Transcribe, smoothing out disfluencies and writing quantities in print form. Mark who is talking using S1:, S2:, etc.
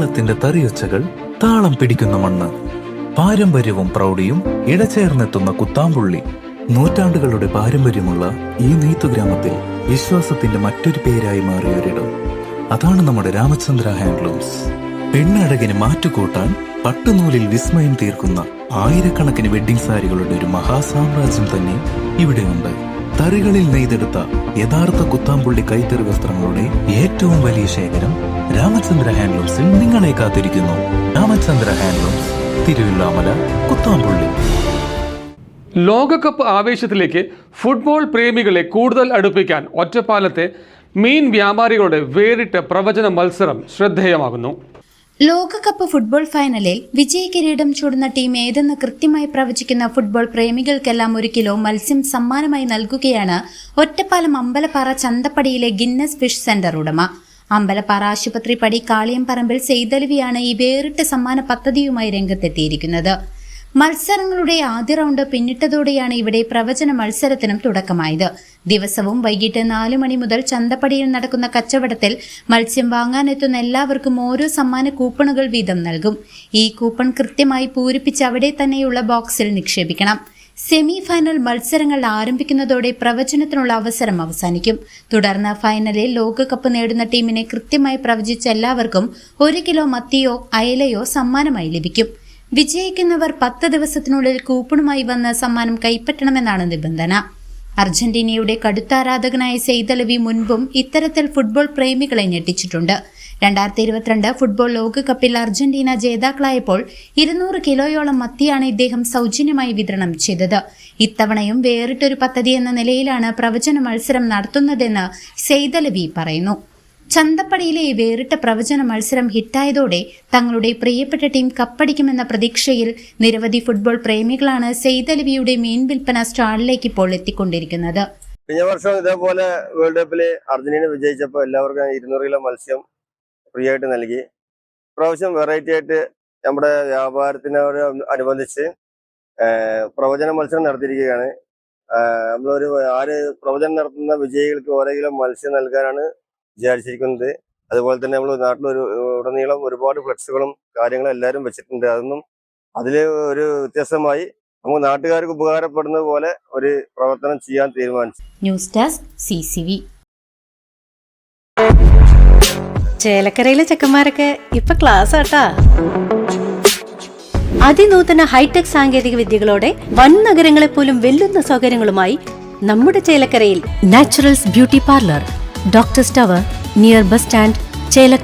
S1: കേരളത്തിന്റെ തറിയൊച്ചകൾ താളം പിടിക്കുന്ന മണ്ണ്, പാരമ്പര്യവും പ്രൗഢിയും ഇടചേർന്നെത്തുന്ന കുത്താമ്പുള്ളി. നൂറ്റാണ്ടുകളുടെ പാരമ്പര്യമുള്ള ഈ നെയ്ത്തുഗ്രാമത്തിൽ വിശ്വാസത്തിന്റെ മറ്റൊരു പേരായി മാറിയൊരിടം. അതാണ് നമ്മുടെ രാമചന്ദ്ര ഹാൻഡ്ലൂംസ്. പെണ്ണഴകിന് മാറ്റുകൂട്ടാൻ പട്ടുനൂലിൽ വിസ്മയം തീർക്കുന്ന ആയിരക്കണക്കിന് വെഡ്ഡിംഗ് സാരികളുടെ ഒരു മഹാസാമ്രാജ്യം തന്നെ ഇവിടെയുണ്ട്. തറികളിൽ നെയ്തെടുത്ത യഥാർത്ഥ കുത്താമ്പുള്ളി കൈത്തറി വസ്ത്രങ്ങളുടെ ഏറ്റവും വലിയ ശേഖരം രാമചന്ദ്ര ഹാൻഡ്ലൂംസിൽ നിങ്ങളെ കാത്തിരിക്കുന്നു. രാമചന്ദ്ര ഹാൻഡ്ലൂംസ്, തിരുവില്ലാമല, കുത്താമ്പുള്ളി.
S2: ലോകകപ്പ് ആവേശത്തിലേക്ക് ഫുട്ബോൾ പ്രേമികളെ കൂടുതൽ അടുപ്പിക്കാൻ ഒറ്റപ്പാലത്തെ മീൻ വ്യാപാരികളുടെ വേറിട്ട പ്രവചന മത്സരം ശ്രദ്ധേയമാകുന്നു.
S3: ലോകകപ്പ് ഫുട്ബോൾ ഫൈനലിൽ വിജയകിരീടം ചൂടുന്ന ടീം ഏതെന്ന് കൃത്യമായി പ്രവചിക്കുന്ന ഫുട്ബോൾ പ്രേമികൾക്കെല്ലാം 1 കിലോ മത്സ്യം സമ്മാനമായി നൽകുകയാണ് ഒറ്റപ്പാലം അമ്പലപ്പാറ ചന്തപ്പടിയിലെ ഗിന്നസ് ഫിഷ് സെന്റർ ഉടമ. അമ്പലപ്പാറ ആശുപത്രി പടി കാളിയംപറമ്പിൽ സെയ്തലവിയാണ് ഈ വേറിട്ട സമ്മാന പദ്ധതിയുമായി രംഗത്തെത്തിയിരിക്കുന്നത്. മത്സരങ്ങളുടെ ആദ്യ റൗണ്ട് പിന്നിട്ടതോടെയാണ് ഇവിടെ പ്രവചന മത്സരത്തിനും തുടക്കമായത്. ദിവസവും വൈകിട്ട് 4 മണി മുതൽ ചന്തപ്പടിയിൽ നടക്കുന്ന കച്ചവടത്തിൽ മത്സ്യം വാങ്ങാനെത്തുന്ന എല്ലാവർക്കും ഓരോ സമ്മാന കൂപ്പണുകൾ വീതം നൽകും. ഈ കൂപ്പൺ കൃത്യമായി പൂരിപ്പിച്ച് അവിടെ തന്നെയുള്ള ബോക്സിൽ നിക്ഷേപിക്കണം. സെമി ഫൈനൽ മത്സരങ്ങൾ ആരംഭിക്കുന്നതോടെ പ്രവചനത്തിനുള്ള അവസരം അവസാനിക്കും. തുടർന്ന് ഫൈനലിൽ ലോകകപ്പ് നേടുന്ന ടീമിനെ കൃത്യമായി പ്രവചിച്ച എല്ലാവർക്കും 1 കിലോ മത്തിയോ അയലയോ സമ്മാനമായി ലഭിക്കും. വിജയിക്കുന്നവർ 10 ദിവസത്തിനുള്ളിൽ കൂപ്പണുമായി വന്ന് സമ്മാനം കൈപ്പറ്റണമെന്നാണ് നിബന്ധന. അർജന്റീനയുടെ കടുത്ത ആരാധകനായ സെയ്തലവി മുൻപും ഇത്തരത്തിൽ ഫുട്ബോൾ പ്രേമികളെ ഞെട്ടിച്ചിട്ടുണ്ട്. 2022 ഫുട്ബോൾ ലോകകപ്പിൽ അർജന്റീന ജേതാക്കളായപ്പോൾ 200 കിലോയോളം മത്തിയാണ് ഇദ്ദേഹം സൗജന്യമായി വിതരണം ചെയ്തത്. ഇത്തവണയും വേറിട്ടൊരു പദ്ധതി എന്ന നിലയിലാണ് പ്രവചന മത്സരം നടത്തുന്നതെന്ന് സെയ്തലവി പറയുന്നു. ചന്തപ്പടിയിലെ ഈ വേറിട്ട പ്രവചന മത്സരം ഹിറ്റായതോടെ തങ്ങളുടെ പ്രിയപ്പെട്ട ടീം കപ്പടിക്കുമെന്ന പ്രതീക്ഷയിൽ നിരവധി ഫുട്ബോൾ പ്രേമികളാണ് സെയ്തലവിയുടെ മീൻ വിൽപ്പന സ്റ്റാളിലേക്ക് ഇപ്പോൾ എത്തിക്കൊണ്ടിരിക്കുന്നത്.
S4: കഴിഞ്ഞ വർഷം ഇതേപോലെ വേൾഡ് കപ്പില് അർജന്റീന വിജയിച്ചപ്പോൾ എല്ലാവർക്കും 200 കിലോ മത്സ്യം ഫ്രീ ആയിട്ട് നൽകി. പ്രാവശ്യം വെറൈറ്റി ആയിട്ട് നമ്മുടെ വ്യാപാരത്തിനോട് അനുബന്ധിച്ച് പ്രവചന മത്സരം നടത്തിയിരിക്കുകയാണ്. നമ്മളൊരു പ്രവചനം നടത്തുന്ന വിജയികൾക്ക് 1 കിലോ മത്സ്യം നൽകാനാണ് വിചാരിച്ചിരിക്കുന്നത്. അതുപോലെ തന്നെ നമ്മൾ ഉടനീളം ഒരുപാട് ഫ്ലെക്സുകളും കാര്യങ്ങളും എല്ലാവരും വെച്ചിട്ടുണ്ട്. അതൊന്നും അതിൽ ഒരു വ്യത്യസ്തമായി നമുക്ക് നാട്ടുകാർക്ക് ഉപകാരപ്പെടുന്ന പോലെ ഒരു പ്രവർത്തനം ചെയ്യാൻ തീരുമാനിച്ചു.
S3: News desk CCV.
S5: ചേലക്കരയിലെ ചെക്കന്മാരൊക്കെ ഇപ്പൊ ക്ലാസ് ആട്ടാ. അതിനൂതന ഹൈടെക് സാങ്കേതിക വിദ്യകളോടെ വൻ നഗരങ്ങളെ പോലും വെല്ലുന്ന സൗകര്യങ്ങളുമായി നമ്മുടെ ചേലക്കരയിൽ naturals beauty parlour, doctors tower, near bus stand, Chelakkara.